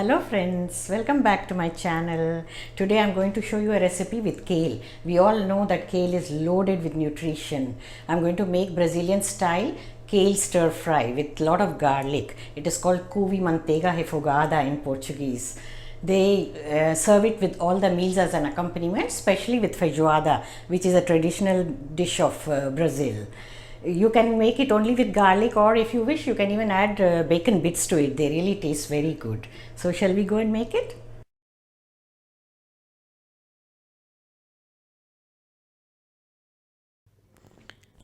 Hello friends, welcome back to my channel. Today I'm going to show you a recipe with kale. We all know that kale is loaded with nutrition. I'm going to make Brazilian style kale stir fry with lot of garlic. It is called Couve Manteiga Refogada in Portuguese. They serve it with all the meals as an accompaniment, especially with feijoada, which is a traditional dish of Brazil. You can make it only with garlic, or if you wish you can even add bacon bits to it. They really taste very good. So shall we go and make it?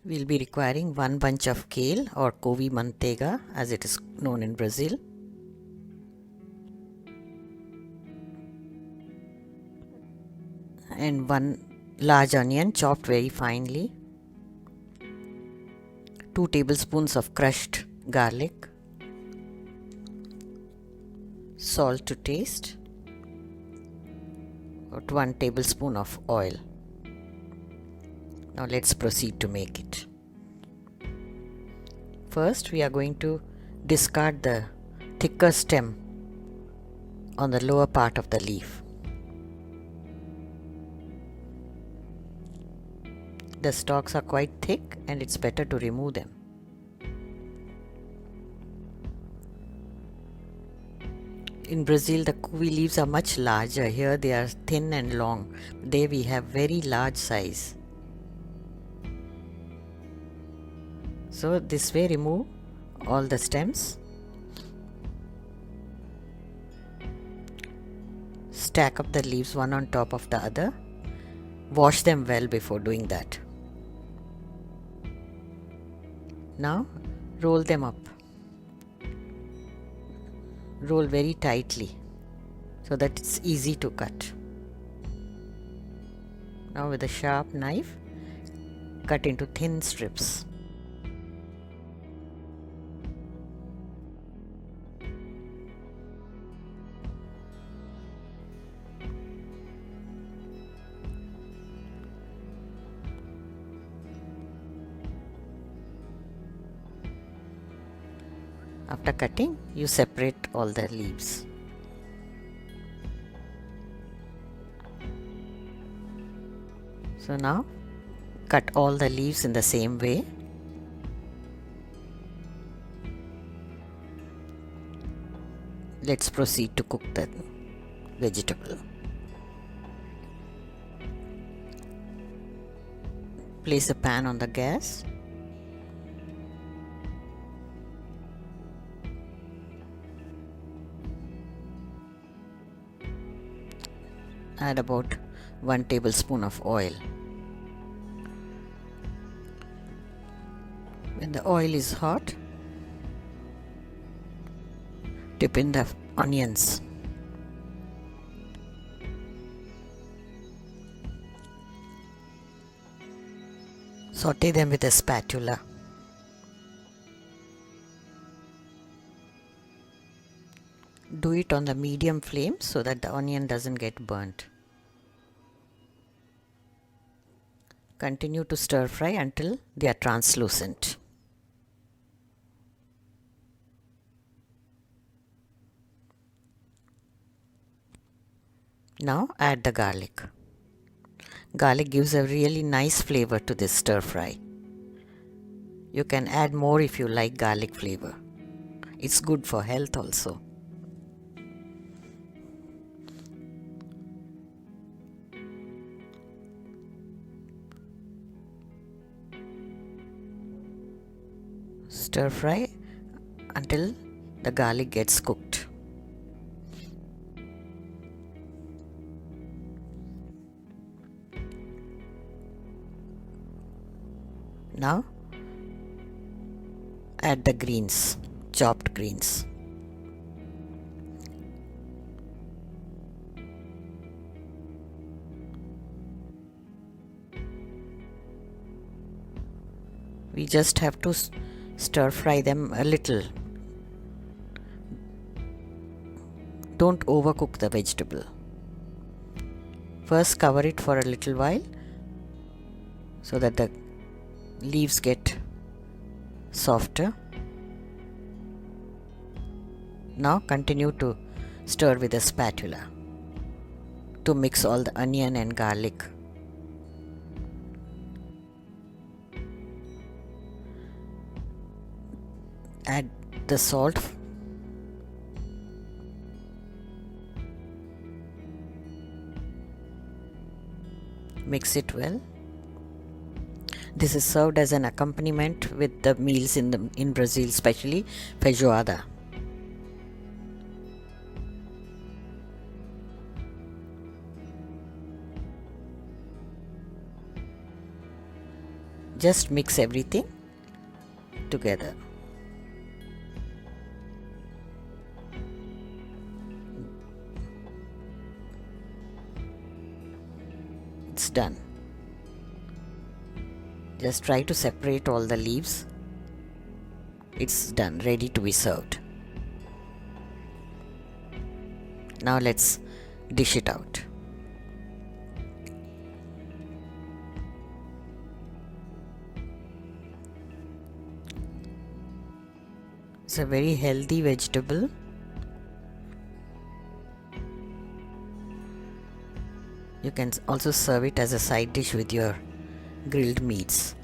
We'll be requiring one bunch of kale or couve manteiga as it is known in Brazil. And one large onion chopped very finely. 2 tablespoons of crushed garlic, salt to taste, 1 tablespoon of oil. Now let's proceed to make it. First we are going to discard the thicker stem on the lower part of the leaf. The stalks are quite thick and it's better to remove them. In Brazil, the couve leaves are much larger. Here they are thin and long. There we have very large size. So this way remove all the stems. Stack up the leaves one on top of the other. Wash them well before doing that. Now roll them up. Roll very tightly so that it's easy to cut. Now with a sharp knife, cut into thin strips. After cutting, you separate all the leaves. So now, cut all the leaves in the same way. Let's proceed to cook the vegetable. Place a pan on the gas. Add about 1 tablespoon of oil. When the oil is hot, dip in the onions. Saute them with a spatula. Do it on the medium flame so that the onion doesn't get burnt. Continue to stir fry until they are translucent. Now add the garlic. Garlic gives a really nice flavor to this stir fry. You can add more if you like garlic flavor. It's good for health also. Stir fry until the garlic gets cooked. Now add the greens, chopped greens. We just have to stir fry them a little. Don't overcook the vegetable. First cover it for a little while so that the leaves get softer. Now continue to Stir with a spatula to mix all the onion and garlic. Add the salt. Mix it well. This is served as an accompaniment with the meals in Brazil, especially Feijoada. Just mix everything together. It's done. Just try to separate all the leaves. It's done, ready to be served. Now let's dish it out. It's a very healthy vegetable. You can also serve it as a side dish with your grilled meats.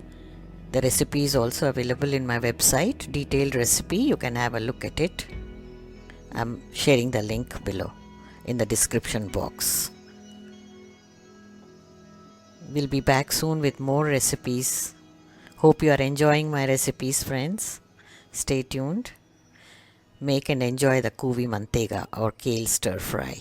The recipe is also available in my website, detailed recipe. You can have a look at it. I'm sharing the link below in the description box. We'll be back soon with more recipes. Hope you are enjoying my recipes, friends. Stay tuned. Make and enjoy the Couve Manteiga or kale stir fry.